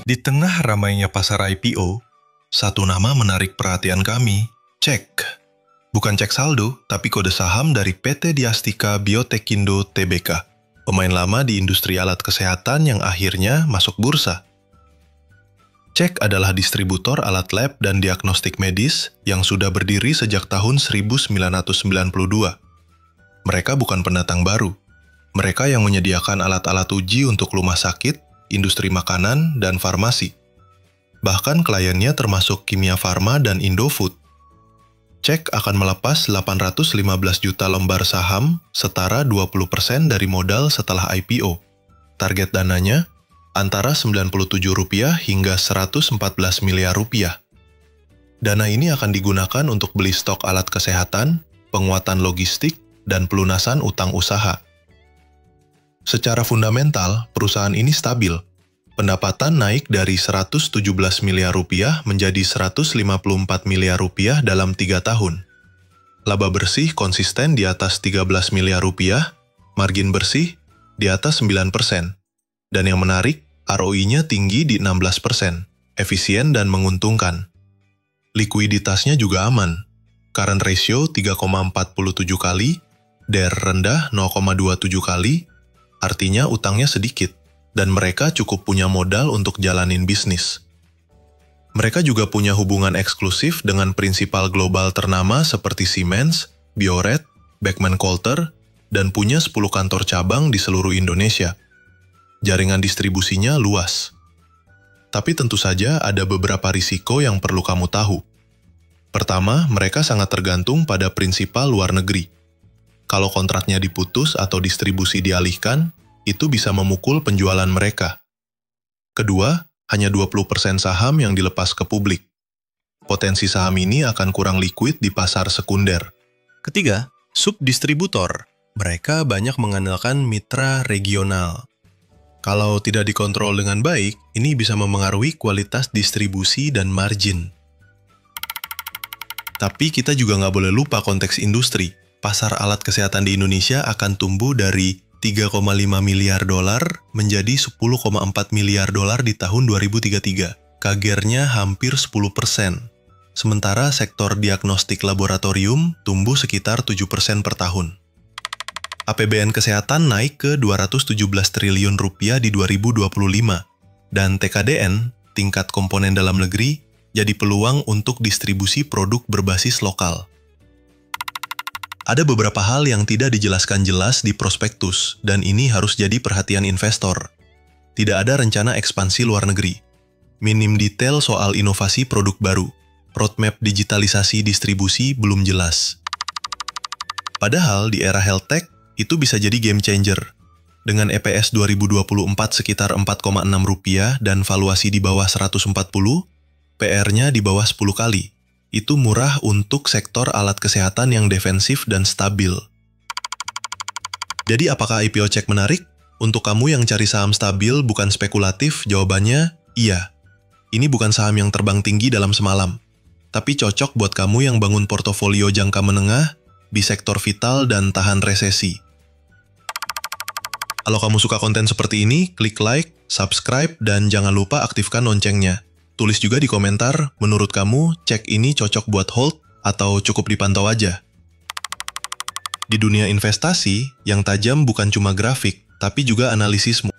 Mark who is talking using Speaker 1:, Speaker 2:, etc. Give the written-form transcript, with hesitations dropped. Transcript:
Speaker 1: Di tengah ramainya pasar IPO, satu nama menarik perhatian kami, cek. Bukan cek saldo, tapi kode saham dari PT Diastika Biotekindo Tbk, pemain lama di industri alat kesehatan yang akhirnya masuk bursa. Cek adalah distributor alat lab dan diagnostik medis yang sudah berdiri sejak tahun 1992. Mereka bukan pendatang baru. Mereka yang menyediakan alat-alat uji untuk rumah sakit, industri makanan, dan farmasi. Bahkan kliennya termasuk Kimia Farma dan Indofood. Cek akan melepas 815 juta lembar saham, setara 20% dari modal setelah IPO. Target dananya antara Rp97 hingga Rp114 miliar. Dana ini akan digunakan untuk beli stok alat kesehatan, penguatan logistik, dan pelunasan utang usaha. Secara fundamental, perusahaan ini stabil. Pendapatan naik dari Rp117 miliar menjadi Rp154 miliar dalam 3 tahun. Laba bersih konsisten di atas Rp13 miliar, margin bersih di atas 9%. Dan yang menarik, ROI-nya tinggi di 16%, efisien dan menguntungkan. Likuiditasnya juga aman. Current ratio 3,47 kali, DER rendah 0,27 kali, artinya utangnya sedikit, dan mereka cukup punya modal untuk jalanin bisnis. Mereka juga punya hubungan eksklusif dengan prinsipal global ternama seperti Siemens, Bioret, Beckman Coulter, dan punya 10 kantor cabang di seluruh Indonesia. Jaringan distribusinya luas. Tapi tentu saja ada beberapa risiko yang perlu kamu tahu. Pertama, mereka sangat tergantung pada prinsipal luar negeri. Kalau kontraknya diputus atau distribusi dialihkan, itu bisa memukul penjualan mereka. Kedua, hanya 20% saham yang dilepas ke publik. Potensi saham ini akan kurang liquid di pasar sekunder. Ketiga, subdistributor. Mereka banyak mengandalkan mitra regional. Kalau tidak dikontrol dengan baik, ini bisa memengaruhi kualitas distribusi dan margin. Tapi kita juga nggak boleh lupa konteks industri. Pasar alat kesehatan di Indonesia akan tumbuh dari $3,5 miliar menjadi $10,4 miliar di tahun 2033. CAGR-nya hampir 10%. Sementara sektor diagnostik laboratorium tumbuh sekitar 7% per tahun. APBN kesehatan naik ke Rp217 triliun di 2025. Dan TKDN, tingkat komponen dalam negeri, jadi peluang untuk distribusi produk berbasis lokal. Ada beberapa hal yang tidak dijelaskan jelas di prospektus, dan ini harus jadi perhatian investor. Tidak ada rencana ekspansi luar negeri. Minim detail soal inovasi produk baru. Roadmap digitalisasi distribusi belum jelas. Padahal di era health tech, itu bisa jadi game changer. Dengan EPS 2024 sekitar Rp4,6 dan valuasi di bawah 140, PR-nya di bawah 10 kali. Itu murah untuk sektor alat kesehatan yang defensif dan stabil. Jadi apakah IPO Cek menarik? Untuk kamu yang cari saham stabil bukan spekulatif, jawabannya iya. Ini bukan saham yang terbang tinggi dalam semalam. Tapi cocok buat kamu yang bangun portofolio jangka menengah di sektor vital dan tahan resesi. Kalau kamu suka konten seperti ini, klik like, subscribe, dan jangan lupa aktifkan loncengnya. Tulis juga di komentar, menurut kamu cek ini cocok buat hold atau cukup dipantau aja. Di dunia investasi, yang tajam bukan cuma grafik, tapi juga analisismu.